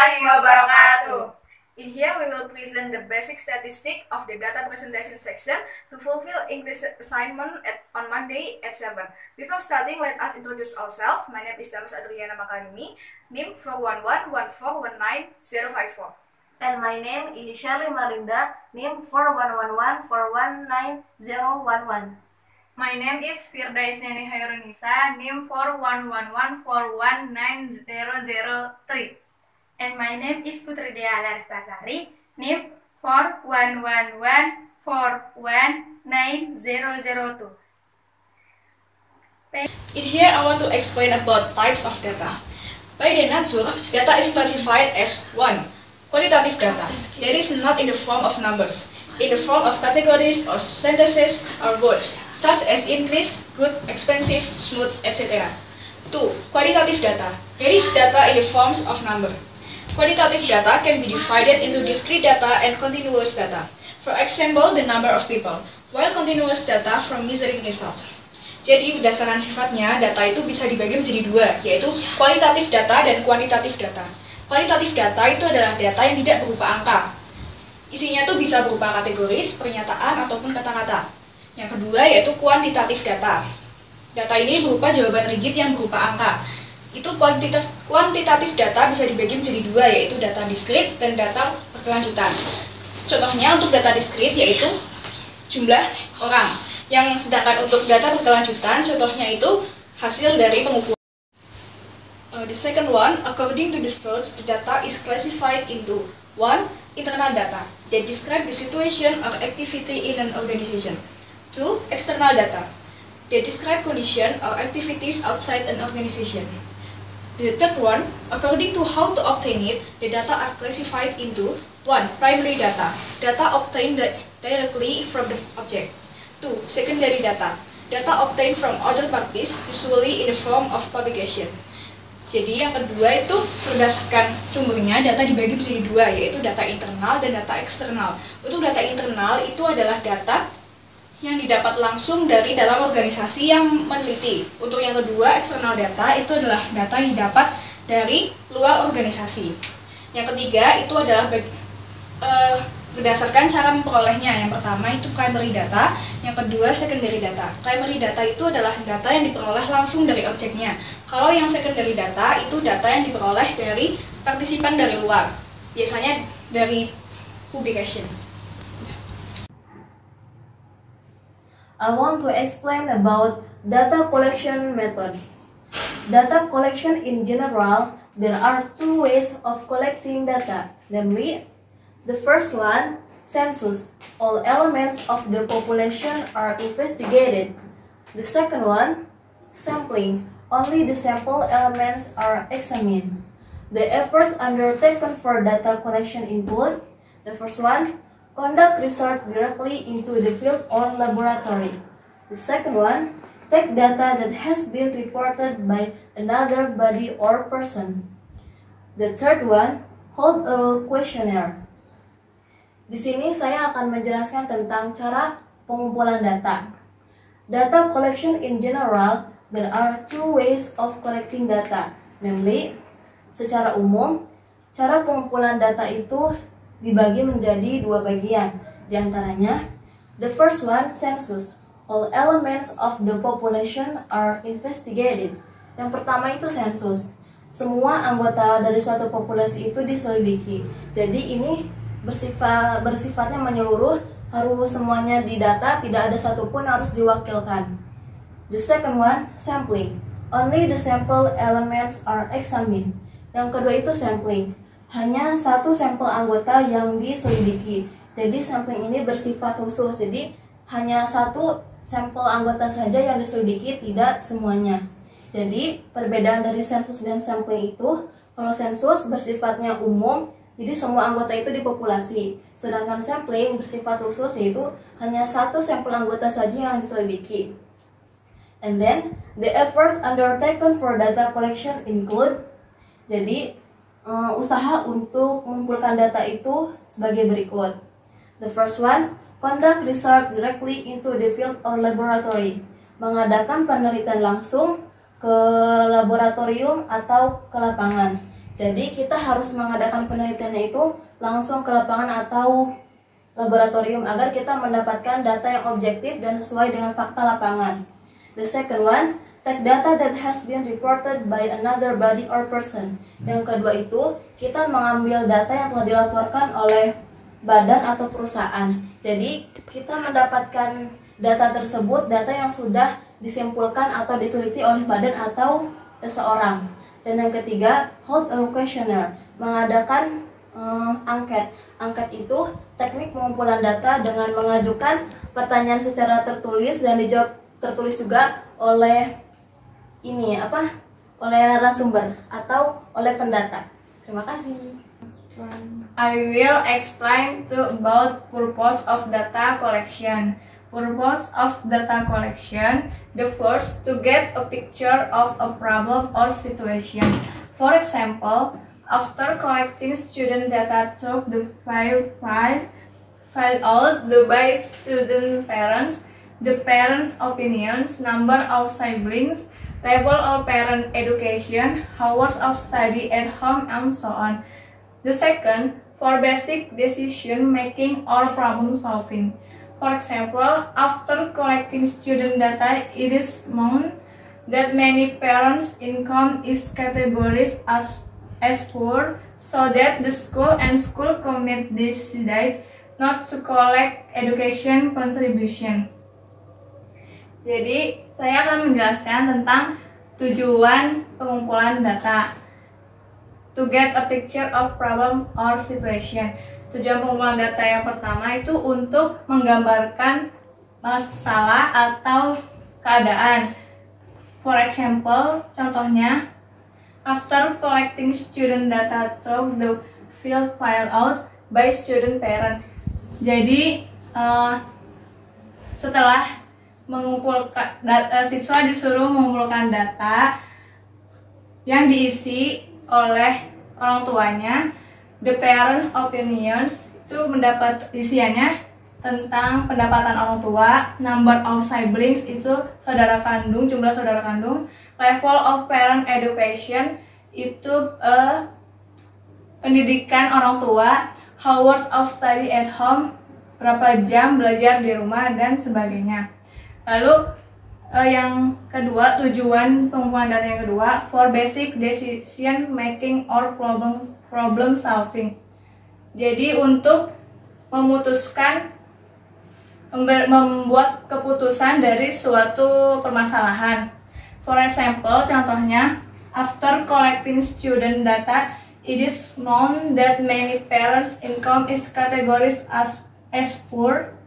warahmatullahi wabarakatuh. In here we will present the basic statistic of the data presentation section to fulfill English assignment on Monday at 7. Before starting, let us introduce ourselves. My name is Damas Adriana Makarimi, NIM 411-1419054. And my name is Shirley Malinda, NIM 4111-419-011. My name is Firda Isnani Hairunisa, NIM 4111-419-003. And my name is Putri Dea Laristasari, NIM 4111-419-002. In here, I want to explain about types of data. By their nature, data is classified as 1. Qualitative data, that is not in the form of numbers, in the form of categories or sentences or words, such as English, good, expensive, smooth, etc. 2. Qualitative data, that is data in the forms of number. Qualitative data can be divided into discrete data and continuous data. For example, the number of people, while continuous data from measuring results. Jadi berdasarkan sifatnya, data itu bisa dibagi menjadi dua, yaitu kualitatif data dan kuantitatif data. Kualitatif data itu adalah data yang tidak berupa angka. Isinya tuh bisa berupa kategoris, pernyataan, ataupun kata-kata. Yang kedua yaitu kuantitatif data. Data ini berupa jawaban rigid yang berupa angka. Itu kuantitatif data bisa dibagi menjadi dua, yaitu data diskrit dan data berkelanjutan. Contohnya untuk data diskrit yaitu jumlah orang. Yang sedangkan untuk data berkelanjutan contohnya itu hasil dari pengukuran. The second one, according to the source, the data is classified into 1. Internal data, that describe the situation or activity in an organization. 2. External data, that describe condition or activities outside an organization. The third one, according to how to obtain it, the data are classified into 1. Primary data, data obtained directly from the object. 2. Secondary data, data obtained from other parties, usually in the form of publication. Jadi yang kedua itu berdasarkan sumbernya data dibagi menjadi dua, yaitu data internal dan data eksternal. Untuk data internal itu adalah data yang didapat langsung dari dalam organisasi yang meneliti. Untuk yang kedua, eksternal data itu adalah data yang didapat dari luar organisasi. Yang ketiga itu adalah berdasarkan cara memperolehnya. Yang pertama itu primary data, yang kedua secondary data. Primary data itu adalah data yang diperoleh langsung dari objeknya. Kalau yang secondary data itu data yang diperoleh dari partisipan dari luar, biasanya dari publication. I want to explain about data collection methods. Data collection in general, there are two ways of collecting data, namely, the first one, census. All elements of the population are investigated. The second one, sampling. Only the sample elements are examined. The efforts undertaken for data collection include, the first one, conduct research directly into the field or laboratory. The second one, take data that has been reported by another body or person. The third one, hold a questionnaire. Di sini saya akan menjelaskan tentang cara pengumpulan data. Data collection in general, there are two ways of collecting data, namely, secara umum, cara pengumpulan data itu dibagi menjadi dua bagian. Di antaranya, the first one, census. All elements of the population are investigated. Yang pertama itu sensus. Semua anggota dari suatu populasi itu diselidiki. Jadi ini bersifatnya menyeluruh, harus semuanya didata, tidak ada satupun harus diwakilkan. The second one, sampling. Only the sample elements are examined. Yang kedua itu sampling. Hanya satu sampel anggota yang diselidiki. Jadi sampling ini bersifat khusus. Jadi hanya satu sampel anggota saja yang diselidiki, tidak semuanya. Jadi perbedaan dari sensus dan sampling itu, kalau sensus bersifatnya umum, jadi semua anggota itu dipopulasi. Sedangkan sampling bersifat khusus, yaitu hanya satu sampel anggota saja yang diselidiki. And then, the efforts undertaken for data collection include, jadi usaha untuk mengumpulkan data itu sebagai berikut. The first one, conduct research directly into the field or laboratory. Mengadakan penelitian langsung ke laboratorium atau ke lapangan. Jadi kita harus mengadakan penelitiannya itu langsung ke lapangan atau laboratorium agar kita mendapatkan data yang objektif dan sesuai dengan fakta lapangan. The second one, take data that has been reported by another body or person. Yang kedua itu, kita mengambil data yang telah dilaporkan oleh badan atau perusahaan. Jadi, kita mendapatkan data tersebut, data yang sudah disimpulkan atau diteliti oleh badan atau seseorang. Dan yang ketiga, hold a questionnaire, mengadakan angket. Angket itu teknik pengumpulan data dengan mengajukan pertanyaan secara tertulis dan dijawab tertulis juga oleh oleh narasumber atau oleh pendata. Terima kasih. I will explain about purpose of data collection. Purpose of data collection, the first, to get a picture of a problem or situation. For example, after collecting student data through the file out by student parents, the parents' opinions, number of siblings, level of parent education, hours of study at home, and so on. The second, for basic decision making or problem solving. For example, after collecting student data, it is known that many parents' income is categorized as poor, so that the school and school committee decide not to collect education contribution. Jadi, saya akan menjelaskan tentang tujuan pengumpulan data. To get a picture of problem or situation. Tujuan pengumpulan data yang pertama itu untuk menggambarkan masalah atau keadaan. For example, contohnya, after collecting student data through the field file out by student parent. Jadi, setelah mengumpulkan siswa disuruh mengumpulkan data yang diisi oleh orang tuanya. The parents' opinions itu mendapat isiannya tentang pendapatan orang tua, number of siblings itu saudara kandung, jumlah saudara kandung, level of parent education itu pendidikan orang tua, hours of study at home, berapa jam belajar di rumah, dan sebagainya. Lalu yang kedua, tujuan pengumpulan data yang kedua, for basic decision making or problem solving. Jadi untuk membuat keputusan dari suatu permasalahan. For example, contohnya, after collecting student data, it is known that many parents' income is categorized as poor.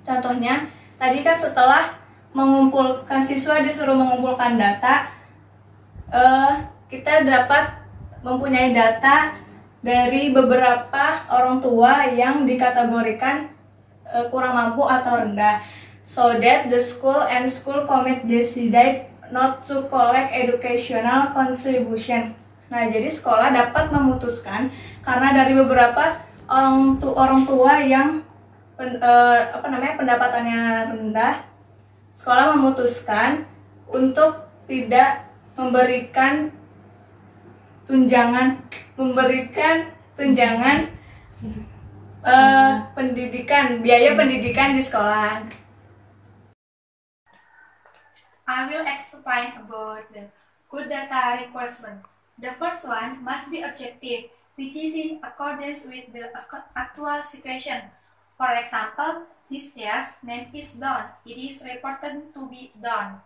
Contohnya, tadi kan setelah mengumpulkan, siswa disuruh mengumpulkan data, kita dapat mempunyai data dari beberapa orang tua yang dikategorikan kurang mampu atau rendah, so that the school and school committee decide not to collect educational contribution. Nah, jadi sekolah dapat memutuskan karena dari beberapa orang tua yang pendapatannya rendah, sekolah memutuskan untuk tidak memberikan tunjangan biaya pendidikan di sekolah. I will explain about the good data requirement. The first one must be objective, which is in accordance with the actual situation. For example, this year's name is Don. It is reported to be Don.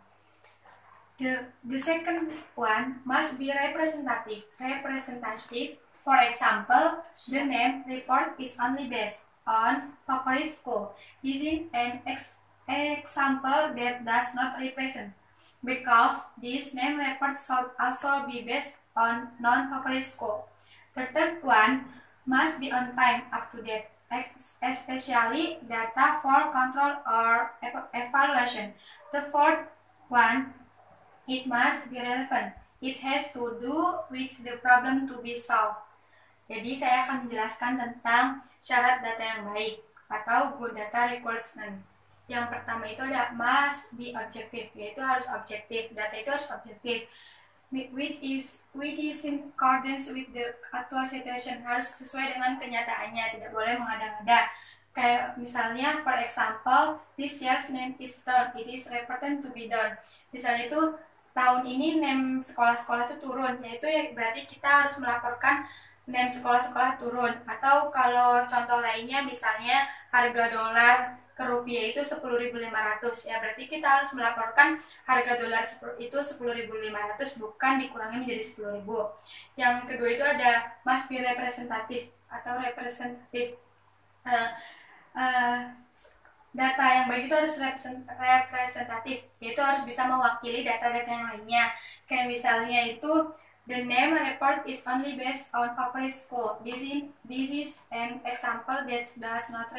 The second one must be representative. For example, the name report is only based on favorite school. This is an example that does not represent, because this name report should also be based on non-favorite school. The third one must be on time, up to date, especially data for control or evaluation. The fourth one, it must be relevant. It has to do with the problem to be solved. Jadi saya akan menjelaskan tentang syarat data yang baik atau good data requirement. Yang pertama itu ada must be objective, yaitu harus objektif. Data itu harus objektif. which is in accordance with the actual situation, harus sesuai dengan kenyataannya, tidak boleh mengada-ngada. Kayak misalnya, for example, this year's name is down, it is reported to be down. Misalnya itu tahun ini name sekolah-sekolah itu turun, yaitu berarti kita harus melaporkan name sekolah-sekolah turun. Atau kalau contoh lainnya misalnya harga dolar ke rupiah itu 10.500, ya berarti kita harus melaporkan harga dolar itu 10.500, bukan dikurangi menjadi 10.000. Yang kedua itu ada must be representative atau representative. Data yang baik itu harus representatif, yaitu harus bisa mewakili data-data yang lainnya. Kayak misalnya itu the name report is only based on favorite school. This is an example that does not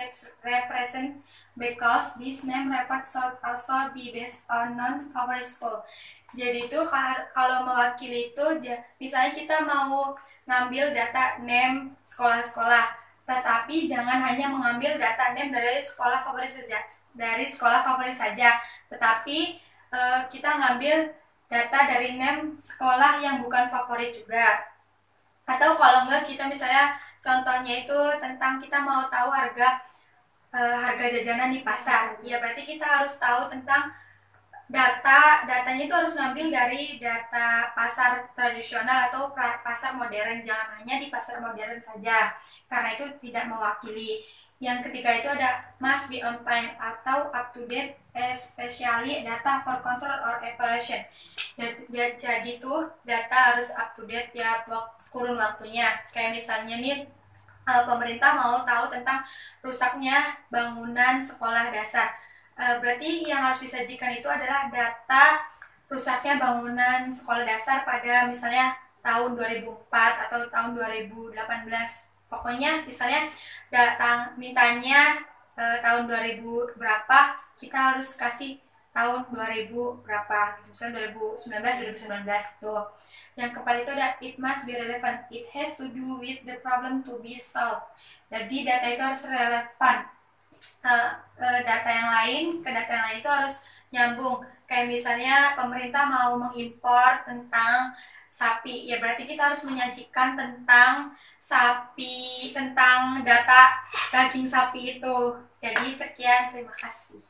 represent, because this name report should also be based on non-favorite school. Jadi itu kalau mewakili itu, misalnya kita mau ngambil data name sekolah-sekolah, tetapi jangan hanya mengambil data name dari sekolah favorit saja, tetapi kita ngambil data dari name sekolah yang bukan favorit juga. Atau kalau enggak, kita misalnya contohnya itu tentang kita mau tahu harga jajanan di pasar, ya berarti kita harus tahu tentang datanya itu harus ngambil dari data pasar tradisional atau pasar modern, jangan hanya di pasar modern saja, karena itu tidak mewakili. Yang ketiga itu ada must be on time atau up to date, especially data for control or evaluation. Jadi tuh data harus up to date ya, kurun waktunya. Kayak misalnya nih, pemerintah mau tahu tentang rusaknya bangunan sekolah dasar. Berarti yang harus disajikan itu adalah data rusaknya bangunan sekolah dasar pada misalnya tahun 2004 atau tahun 2018. Pokoknya misalnya mintanya tahun 2000 berapa, kita harus kasih tahun 2000 berapa, misalnya 2019 tuh. Yang keempat itu ada it must be relevant, it has to do with the problem to be solved. Jadi data itu harus relevan. Data yang lain ke data yang lain itu harus nyambung. Kayak misalnya pemerintah mau mengimpor tentang sapi, ya berarti kita harus menyajikan tentang sapi, tentang data daging sapi itu. Jadi sekian, terima kasih.